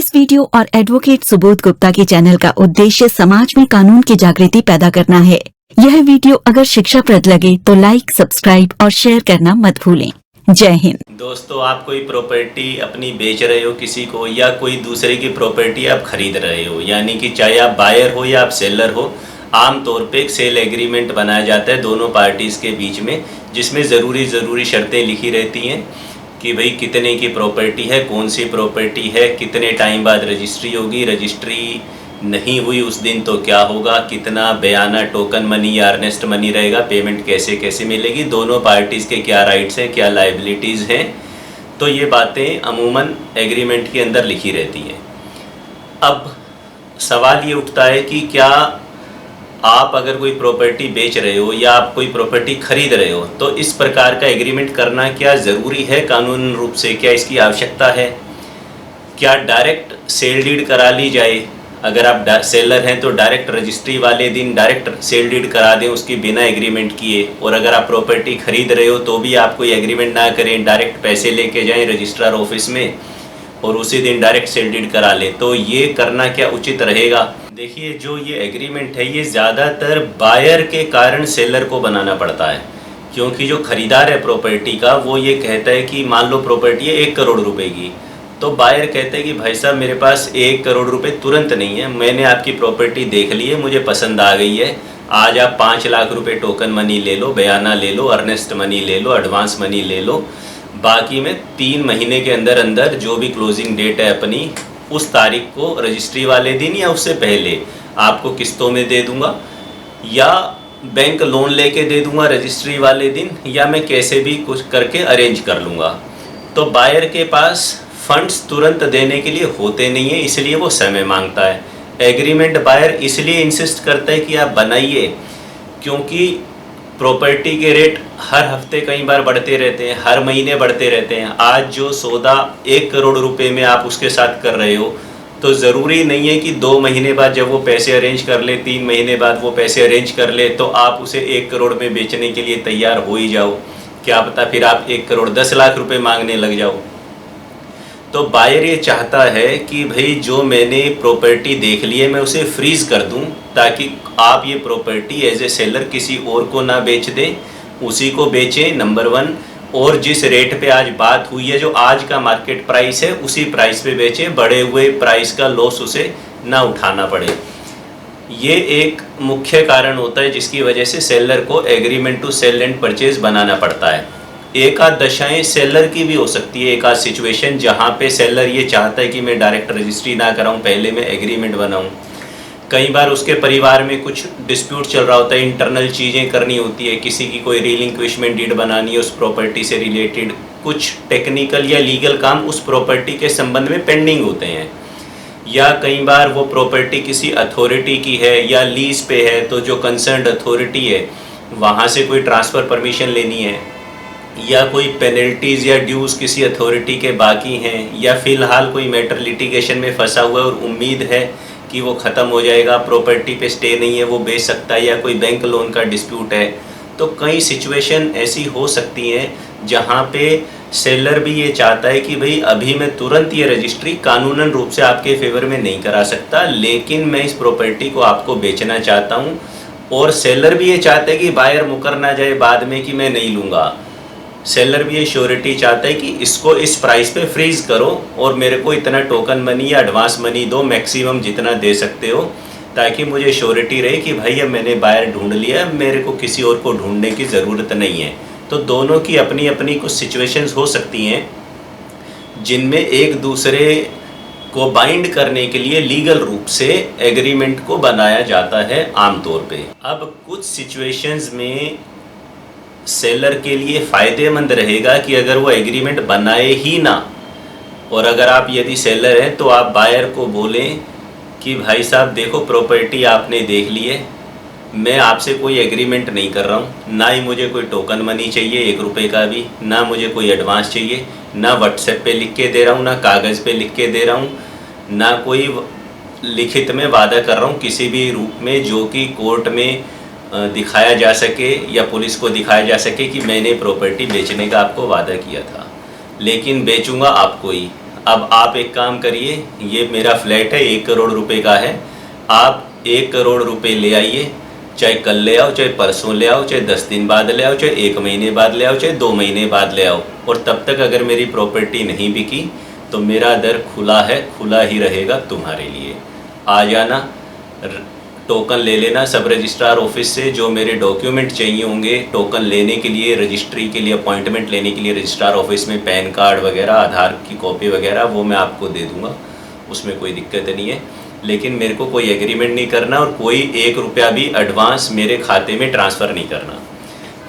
इस वीडियो और एडवोकेट सुबोध गुप्ता के चैनल का उद्देश्य समाज में कानून की जागृति पैदा करना है। यह वीडियो अगर शिक्षाप्रद लगे तो लाइक, सब्सक्राइब और शेयर करना मत भूलें। जय हिंद। दोस्तों, आप कोई प्रॉपर्टी अपनी बेच रहे हो किसी को, या कोई दूसरे की प्रॉपर्टी आप खरीद रहे हो, यानी कि चाहे आप बायर हो या आप सेलर हो, आम तौर पे एक सेल एग्रीमेंट बनाया जाता है दोनों पार्टीज़ के बीच में, जिसमें ज़रूरी शर्तें लिखी रहती हैं कि भाई कितने की प्रॉपर्टी है, कौन सी प्रॉपर्टी है, कितने टाइम बाद रजिस्ट्री होगी, रजिस्ट्री नहीं हुई उस दिन तो क्या होगा, कितना बयाना टोकन मनी या अर्नेस्ट मनी रहेगा, पेमेंट कैसे कैसे मिलेगी, दोनों पार्टीज़ के क्या राइट्स हैं, क्या लायबिलिटीज़ हैं। तो ये बातें अमूमन एग्रीमेंट के अंदर लिखी रहती हैं। अब सवाल ये उठता है कि क्या आप अगर कोई प्रॉपर्टी बेच रहे हो या आप कोई प्रॉपर्टी खरीद रहे हो तो इस प्रकार का एग्रीमेंट करना क्या ज़रूरी है कानूनी रूप से, क्या इसकी आवश्यकता है? क्या डायरेक्ट सेल डीड करा ली जाए? अगर आप सेलर हैं तो डायरेक्ट रजिस्ट्री वाले दिन डायरेक्ट सेल डीड करा दें उसकी बिना एग्रीमेंट किए, और अगर आप प्रॉपर्टी खरीद रहे हो तो भी आप कोई एग्रीमेंट ना करें, डायरेक्ट पैसे लेके जाएं रजिस्ट्रार ऑफिस में और उसी दिन डायरेक्ट सेल डीड करा लें, तो ये करना क्या उचित रहेगा? देखिए, जो ये एग्रीमेंट है ये ज़्यादातर बायर के कारण सेलर को बनाना पड़ता है, क्योंकि जो ख़रीदार है प्रॉपर्टी का वो ये कहता है कि मान लो प्रॉपर्टी है 1 करोड़ रुपए की, तो बायर कहते हैं कि भाई साहब मेरे पास 1 करोड़ रुपए तुरंत नहीं है, मैंने आपकी प्रॉपर्टी देख ली है, मुझे पसंद आ गई है, आज आप 5 लाख रुपए टोकन मनी ले लो, बयाना ले लो, अर्नेस्ट मनी ले लो, एडवांस मनी ले लो, बाकी में 3 महीने के अंदर अंदर जो भी क्लोजिंग डेट है अपनी उस तारीख को रजिस्ट्री वाले दिन या उससे पहले आपको किस्तों में दे दूंगा, या बैंक लोन लेके दे दूंगा रजिस्ट्री वाले दिन, या मैं कैसे भी कुछ करके अरेंज कर लूँगा। तो बायर के पास फंड्स तुरंत देने के लिए होते नहीं है, इसलिए वो समय मांगता है। एग्रीमेंट बायर इसलिए इंसिस्ट करता है कि आप बनाइए, क्योंकि प्रॉपर्टी के रेट हर हफ्ते कई बार बढ़ते रहते हैं, हर महीने बढ़ते रहते हैं। आज जो सौदा 1 करोड़ रुपए में आप उसके साथ कर रहे हो तो ज़रूरी नहीं है कि 2 महीने बाद जब वो पैसे अरेंज कर ले, 3 महीने बाद वो पैसे अरेंज कर ले तो आप उसे 1 करोड़ में बेचने के लिए तैयार हो ही जाओ। क्या पता फिर आप 1 करोड़ 10 लाख रुपए मांगने लग जाओ। तो बायर ये चाहता है कि भाई जो मैंने प्रॉपर्टी देख ली है मैं उसे फ्रीज़ कर दूं, ताकि आप ये प्रॉपर्टी एज ए सेलर किसी और को ना बेच दें, उसी को बेचें नंबर 1, और जिस रेट पे आज बात हुई है जो आज का मार्केट प्राइस है उसी प्राइस पे बेचें, बढ़े हुए प्राइस का लॉस उसे ना उठाना पड़े। ये एक मुख्य कारण होता है जिसकी वजह से सेलर को agreement to sell and purchase बनाना पड़ता है। एक आध दशाएं सेलर की भी हो सकती है, एक आध सिचुएशन जहाँ पे सेलर ये चाहता है कि मैं डायरेक्ट रजिस्ट्री ना कराऊँ, पहले मैं एग्रीमेंट बनाऊँ। कई बार उसके परिवार में कुछ डिस्प्यूट चल रहा होता है, इंटरनल चीज़ें करनी होती है, किसी की कोई रिलिंक्विशमेंट डीड बनानी है उस प्रॉपर्टी से रिलेटेड, कुछ टेक्निकल या लीगल काम उस प्रॉपर्टी के संबंध में पेंडिंग होते हैं, या कई बार वो प्रॉपर्टी किसी अथॉरिटी की है या लीज पे है तो जो कंसर्न्ड अथॉरिटी है वहाँ से कोई ट्रांसफ़र परमिशन लेनी है, या कोई पेनल्टीज़ या ड्यूज़ किसी अथॉरिटी के बाकी हैं, या फ़िलहाल कोई मैटर लिटिगेशन में फंसा हुआ है और उम्मीद है कि वो ख़त्म हो जाएगा, प्रॉपर्टी पे स्टे नहीं है, वो बेच सकता है, या कोई बैंक लोन का डिस्प्यूट है। तो कई सिचुएशन ऐसी हो सकती हैं जहाँ पे सेलर भी ये चाहता है कि भाई अभी मैं तुरंत ये रजिस्ट्री कानूनन रूप से आपके फेवर में नहीं करा सकता, लेकिन मैं इस प्रॉपर्टी को आपको बेचना चाहता हूँ, और सेलर भी ये चाहता है कि बायर मुकर ना जाए बाद में कि मैं नहीं लूँगा। सेलर भी ये श्योरिटी चाहता है कि इसको इस प्राइस पे फ्रीज़ करो और मेरे को इतना टोकन मनी या एडवांस मनी दो, मैक्सिमम जितना दे सकते हो, ताकि मुझे श्योरिटी रहे कि भाई अब मैंने बायर ढूंढ लिया, मेरे को किसी और को ढूंढने की ज़रूरत नहीं है। तो दोनों की अपनी अपनी कुछ सिचुएशंस हो सकती हैं जिनमें एक दूसरे को बाइंड करने के लिए लीगल रूप से एग्रीमेंट को बनाया जाता है आमतौर पे। अब कुछ सिचुएशंस में सेलर के लिए फ़ायदेमंद रहेगा कि अगर वो एग्रीमेंट बनाए ही ना, और अगर आप यदि सेलर हैं तो आप बायर को बोलें कि भाई साहब देखो प्रॉपर्टी आपने देख ली है, मैं आपसे कोई एग्रीमेंट नहीं कर रहा हूँ, ना ही मुझे कोई टोकन मनी चाहिए 1 रुपये का भी, ना मुझे कोई एडवांस चाहिए, ना व्हाट्सएप पे लिख के दे रहा हूँ, ना कागज़ पे लिख के दे रहा हूँ, ना कोई लिखित में वादा कर रहा हूँ किसी भी रूप में जो कि कोर्ट में दिखाया जा सके या पुलिस को दिखाया जा सके कि मैंने प्रॉपर्टी बेचने का आपको वादा किया था, लेकिन बेचूंगा आपको ही। अब आप एक काम करिए, ये मेरा फ्लैट है 1 करोड़ रुपए का है, आप 1 करोड़ रुपए ले आइए, चाहे कल ले आओ, चाहे परसों ले आओ, चाहे 10 दिन बाद ले आओ, चाहे 1 महीने बाद ले आओ, चाहे 2 महीने बाद ले आओ। और तब तक अगर मेरी प्रॉपर्टी नहीं बिकी तो मेरा दर खुला है, खुला ही रहेगा तुम्हारे लिए। आ जाना, टोकन ले लेना सब रजिस्ट्रार ऑफिस से, जो मेरे डॉक्यूमेंट चाहिए होंगे टोकन लेने के लिए, रजिस्ट्री के लिए अपॉइंटमेंट लेने के लिए रजिस्ट्रार ऑफिस में पैन कार्ड वगैरह, आधार की कॉपी वगैरह, वो मैं आपको दे दूँगा, उसमें कोई दिक्कत नहीं है। लेकिन मेरे को कोई एग्रीमेंट नहीं करना और कोई 1 रुपया भी एडवांस मेरे खाते में ट्रांसफ़र नहीं करना,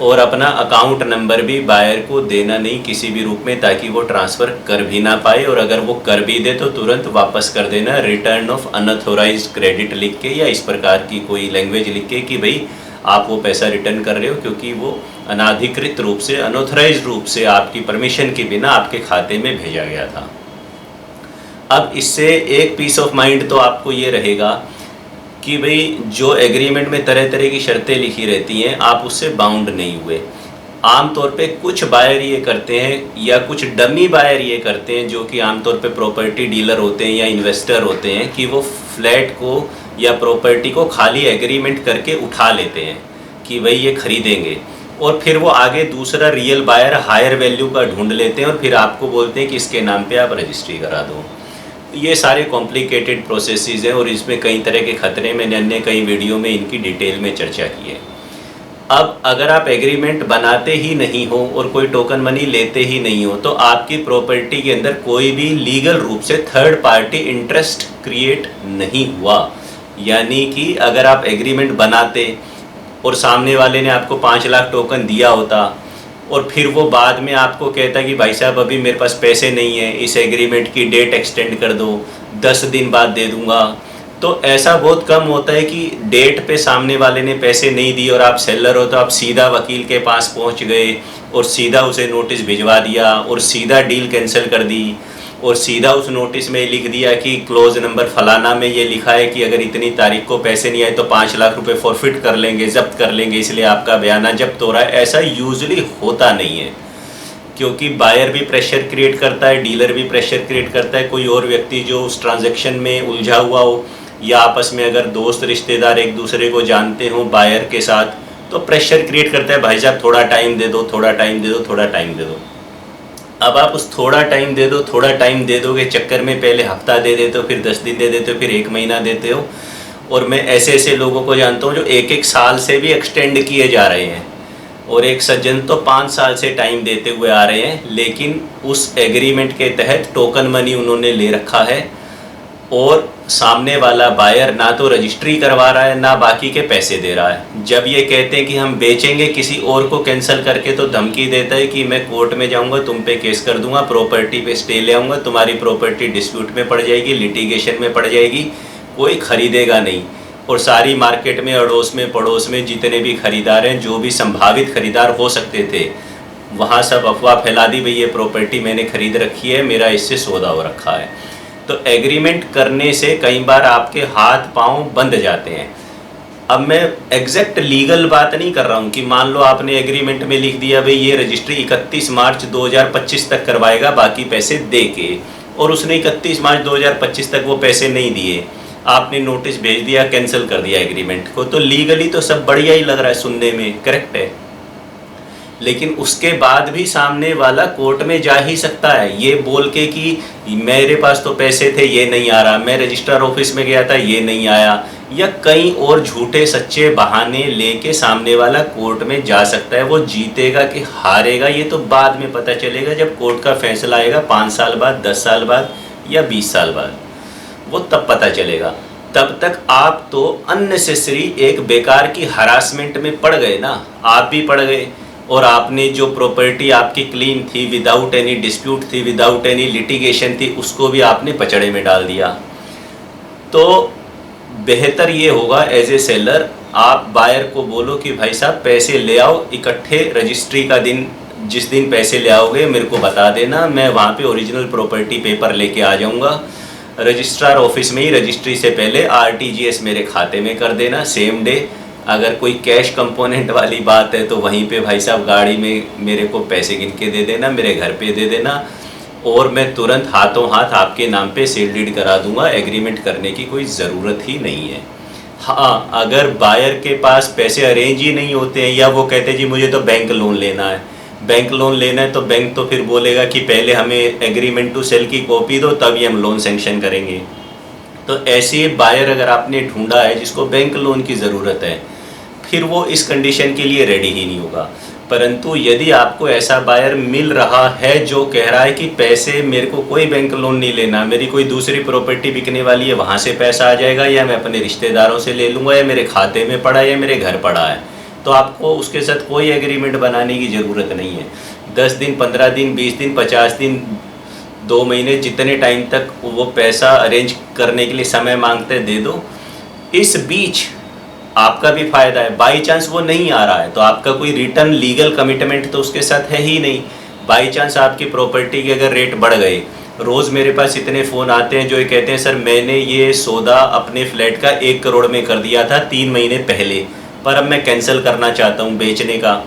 और अपना अकाउंट नंबर भी बायर को देना नहीं किसी भी रूप में, ताकि वो ट्रांसफ़र कर भी ना पाए, और अगर वो कर भी दे तो तुरंत वापस कर देना, रिटर्न ऑफ अनऑथोराइज्ड क्रेडिट लिख के या इस प्रकार की कोई लैंग्वेज लिख के कि भाई आप वो पैसा रिटर्न कर रहे हो, क्योंकि वो अनाधिकृत रूप से, अनऑथोराइज्ड रूप से, आपकी परमिशन के बिना आपके खाते में भेजा गया था। अब इससे एक पीस ऑफ माइंड तो आपको ये रहेगा कि भाई जो एग्रीमेंट में तरह तरह की शर्तें लिखी रहती हैं आप उससे बाउंड नहीं हुए। आमतौर पे कुछ बायर ये करते हैं या कुछ डमी बायर ये करते हैं, जो कि आमतौर पे प्रॉपर्टी डीलर होते हैं या इन्वेस्टर होते हैं, कि वो फ्लैट को या प्रॉपर्टी को खाली एग्रीमेंट करके उठा लेते हैं कि भाई ये खरीदेंगे, और फिर वो आगे दूसरा रियल बायर हायर वैल्यू का ढूंढ लेते हैं और फिर आपको बोलते हैं कि इसके नाम पे आप रजिस्ट्री करा दो। ये सारे कॉम्प्लिकेटेड प्रोसेसेस हैं और इसमें कई तरह के खतरे, मैंने अन्य कई वीडियो में इनकी डिटेल में चर्चा की है। अब अगर आप एग्रीमेंट बनाते ही नहीं हो और कोई टोकन मनी लेते ही नहीं हो तो आपकी प्रॉपर्टी के अंदर कोई भी लीगल रूप से थर्ड पार्टी इंटरेस्ट क्रिएट नहीं हुआ। यानी कि अगर आप एग्रीमेंट बनाते और सामने वाले ने आपको 5 लाख टोकन दिया होता और फिर वो बाद में आपको कहता कि भाई साहब अभी मेरे पास पैसे नहीं है, इस एग्रीमेंट की डेट एक्सटेंड कर दो, 10 दिन बाद दे दूंगा, तो ऐसा बहुत कम होता है कि डेट पे सामने वाले ने पैसे नहीं दिए और आप सेलर हो तो आप सीधा वकील के पास पहुंच गए और सीधा उसे नोटिस भिजवा दिया और सीधा डील कैंसिल कर दी और सीधा उस नोटिस में लिख दिया कि क्लोज नंबर फलाना में ये लिखा है कि अगर इतनी तारीख को पैसे नहीं आए तो 5 लाख रुपए फॉरफिट कर लेंगे, जब्त कर लेंगे, इसलिए आपका बयाना जब्त हो रहा है। ऐसा यूजुअली होता नहीं है, क्योंकि बायर भी प्रेशर क्रिएट करता है, डीलर भी प्रेशर क्रिएट करता है, कोई और व्यक्ति जो उस ट्रांजैक्शन में उलझा हुआ हो या आपस में अगर दोस्त रिश्तेदार एक दूसरे को जानते हो बायर के साथ, तो प्रेशर क्रिएट करता है, भाई साहब थोड़ा टाइम दे दो, थोड़ा टाइम दे दो, थोड़ा टाइम दे दो। अब आप उस थोड़ा टाइम दे दो, थोड़ा टाइम दे दो के चक्कर में पहले हफ्ता दे देते हो, फिर 10 दिन दे देते हो, फिर 1 महीना देते हो। और मैं ऐसे ऐसे लोगों को जानता हूँ जो 1-1 साल से भी एक्सटेंड किए जा रहे हैं, और एक सज्जन तो 5 साल से टाइम देते हुए आ रहे हैं, लेकिन उस एग्रीमेंट के तहत टोकन मनी उन्होंने ले रखा है और सामने वाला बायर ना तो रजिस्ट्री करवा रहा है ना बाकी के पैसे दे रहा है। जब ये कहते हैं कि हम बेचेंगे किसी और को कैंसिल करके, तो धमकी देता है कि मैं कोर्ट में जाऊंगा, तुम पे केस कर दूंगा, प्रॉपर्टी पे स्टे ले आऊँगा, तुम्हारी प्रॉपर्टी डिस्प्यूट में पड़ जाएगी, लिटिगेशन में पड़ जाएगी, कोई खरीदेगा नहीं। और सारी मार्केट में अड़ोस में पड़ोस में जितने भी खरीदार हैं, जो भी संभावित खरीदार हो सकते थे, वहाँ सब अफवाह फैला दी, भाई ये प्रॉपर्टी मैंने खरीद रखी है, मेरा इससे सौदा हो रखा है। तो एग्रीमेंट करने से कई बार आपके हाथ पांव बंध जाते हैं। अब मैं एग्जैक्ट लीगल बात नहीं कर रहा हूँ कि मान लो आपने एग्रीमेंट में लिख दिया भाई ये रजिस्ट्री 31 मार्च 2025 तक करवाएगा बाकी पैसे दे के, और उसने 31 मार्च 2025 तक वो पैसे नहीं दिए, आपने नोटिस भेज दिया, कैंसिल कर दिया एग्रीमेंट को, तो लीगली तो सब बढ़िया ही लग रहा है, सुनने में करेक्ट है। लेकिन उसके बाद भी सामने वाला कोर्ट में जा ही सकता है ये बोल के कि मेरे पास तो पैसे थे, ये नहीं आ रहा, मैं रजिस्ट्रार ऑफिस में गया था, ये नहीं आया, या कई और झूठे सच्चे बहाने लेके सामने वाला कोर्ट में जा सकता है। वो जीतेगा कि हारेगा ये तो बाद में पता चलेगा, जब कोर्ट का फैसला आएगा 5 साल बाद, 10 साल बाद या 20 साल बाद, वो तब पता चलेगा। तब तक आप तो अननेसेसरी एक बेकार की हरासमेंट में पड़ गए ना, आप भी पड़ गए, और आपने जो प्रॉपर्टी आपकी क्लीन थी, विदाउट एनी डिस्प्यूट थी, विदाउट एनी लिटिगेशन थी, उसको भी आपने पचड़े में डाल दिया। तो बेहतर ये होगा एज ए सेलर, आप बायर को बोलो कि भाई साहब पैसे ले आओ इकट्ठे, रजिस्ट्री का दिन जिस दिन पैसे ले आओगे मेरे को बता देना, मैं वहाँ पे ओरिजिनल प्रॉपर्टी पेपर लेके आ जाऊँगा, रजिस्ट्रार ऑफिस में ही रजिस्ट्री से पहले RTGS मेरे खाते में कर देना सेम डे। अगर कोई कैश कंपोनेंट वाली बात है तो वहीं पे भाई साहब गाड़ी में मेरे को पैसे गिन के दे देना, मेरे घर पे दे देना, और मैं तुरंत हाथों हाथ आपके नाम पे सेल डीड करा दूंगा, एग्रीमेंट करने की कोई ज़रूरत ही नहीं है। हाँ, अगर बायर के पास पैसे अरेंज ही नहीं होते हैं या वो कहते हैं जी मुझे तो बैंक लोन लेना है, बैंक लोन लेना है, तो बैंक तो फिर बोलेगा कि पहले हमें एग्रीमेंट टू सेल की कॉपी दो तभी हम लोन सेंक्शन करेंगे। तो ऐसे बायर अगर आपने ढूंढा है जिसको बैंक लोन की ज़रूरत है, फिर वो इस कंडीशन के लिए रेडी ही नहीं होगा। परंतु यदि आपको ऐसा बायर मिल रहा है जो कह रहा है कि पैसे मेरे को कोई बैंक लोन नहीं लेना, मेरी कोई दूसरी प्रॉपर्टी बिकने वाली है वहाँ से पैसा आ जाएगा, या मैं अपने रिश्तेदारों से ले लूँगा, या मेरे खाते में पड़ा है, या मेरे घर पड़ा है, तो आपको उसके साथ कोई एग्रीमेंट बनाने की ज़रूरत नहीं है। 10 दिन, 15 दिन, 20 दिन, 50 दिन, 2 महीने, जितने टाइम तक वो पैसा अरेंज करने के लिए समय मांगते दे दो। इस बीच आपका भी फ़ायदा है। बाई चांस वो नहीं आ रहा है तो आपका कोई रिटर्न लीगल कमिटमेंट तो उसके साथ है ही नहीं। बाई चांस आपकी प्रॉपर्टी के अगर रेट बढ़ गए, रोज़ मेरे पास इतने फ़ोन आते हैं जो ये कहते हैं सर मैंने ये सौदा अपने फ्लैट का 1 करोड़ में कर दिया था 3 महीने पहले, पर अब मैं कैंसिल करना चाहता हूँ बेचने का।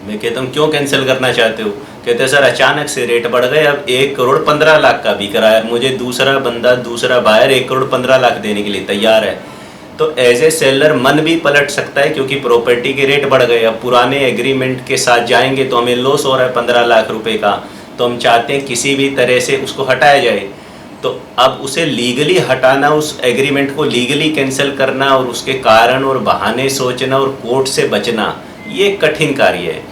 मैं कहता हूँ क्यों कैंसिल करना चाहते हो? कहते हैं सर अचानक से रेट बढ़ गए, अब 1 करोड़ 15 लाख का बिक रहा है, मुझे दूसरा बंदा, दूसरा बायर 1 करोड़ 15 लाख देने के लिए तैयार है। तो एज ए सेलर मन भी पलट सकता है क्योंकि प्रॉपर्टी के रेट बढ़ गए। अब पुराने एग्रीमेंट के साथ जाएंगे तो हमें लॉस हो रहा है 15 लाख रुपए का, तो हम चाहते हैं किसी भी तरह से उसको हटाया जाए। तो अब उसे लीगली हटाना, उस एग्रीमेंट को लीगली कैंसिल करना और उसके कारण और बहाने सोचना और कोर्ट से बचना, ये कठिन कार्य है।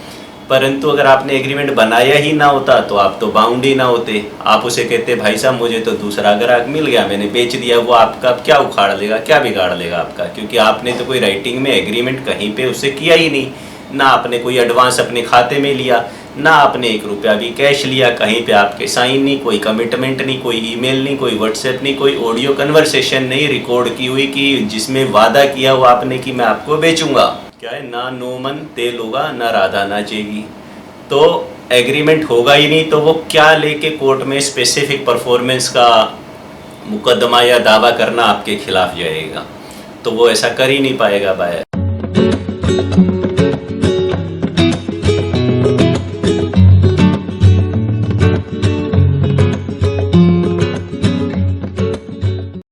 परंतु अगर आपने एग्रीमेंट बनाया ही ना होता तो आप तो बाउंड ही ना होते। आप उसे कहते भाई साहब मुझे तो दूसरा ग्राहक मिल गया, मैंने बेच दिया, वो आपका क्या उखाड़ लेगा, क्या बिगाड़ लेगा आपका? क्योंकि आपने तो कोई राइटिंग में एग्रीमेंट कहीं पे उससे किया ही नहीं। ना आपने कोई एडवांस अपने खाते में लिया, ना आपने 1 रुपया भी कैश लिया, कहीं पे आपके साइन नहीं, कोई कमिटमेंट नहीं, कोई ईमेल नहीं, कोई व्हाट्सएप नहीं, कोई ऑडियो कन्वर्सेशन नहीं रिकॉर्ड की हुई कि जिसमें वादा किया हुआ आपने कि मैं आपको बेचूंगा। क्या है, ना नो मन तेल होगा, ना राधा नाचेगी। तो एग्रीमेंट होगा ही नहीं तो वो क्या लेके कोर्ट में स्पेसिफिक परफॉर्मेंस का मुकदमा या दावा करना आपके खिलाफ जाएगा? तो वो ऐसा कर ही नहीं पाएगा बायर।